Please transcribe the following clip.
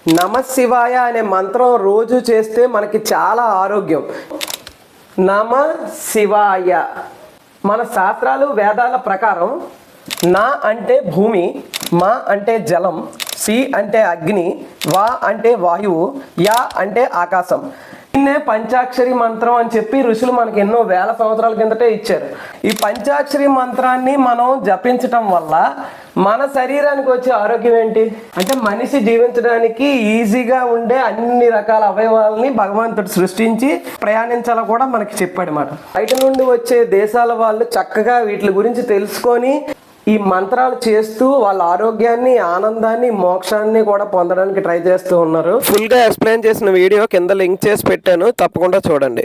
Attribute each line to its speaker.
Speaker 1: నమశివాయ అనే మంత్రం రోజు చేస్తే మనకి చాలా ఆరోగ్యం. నమ శివాయ. మన శాస్త్రాలు వేదాల ప్రకారం నా అంటే భూమి, మా అంటే జలం, సి అంటే అగ్ని, వా అంటే వాయువు, యా అంటే ఆకాశం. దీన్నే పంచాక్షరి మంత్రం అని చెప్పి ఋషులు మనకి ఎన్నో వేల సంవత్సరాల కిందటే ఇచ్చారు. ఈ పంచాక్షరి మంత్రాన్ని మనం జపించటం వల్ల మన శరీరానికి వచ్చే ఆరోగ్యం ఏంటి అంటే, మనిషి జీవించడానికి ఈజీగా ఉండే అన్ని రకాల అవయవాలని భగవంతుడు సృష్టించి ప్రయాణించాలో కూడా మనకి చెప్పాడు మాట. బయట నుండి వచ్చే దేశాల వాళ్ళు చక్కగా వీటి గురించి తెలుసుకొని ఈ మంత్రాలు చేస్తూ వాళ్ళ ఆరోగ్యాన్ని, ఆనందాన్ని, మోక్షాన్ని కూడా పొందడానికి ట్రై చేస్తూ ఉన్నారు. ఫుల్గా ఎక్స్ప్లెయిన్ చేసిన వీడియో కింద లింక్ చేసి పెట్టాను, తప్పకుండా చూడండి.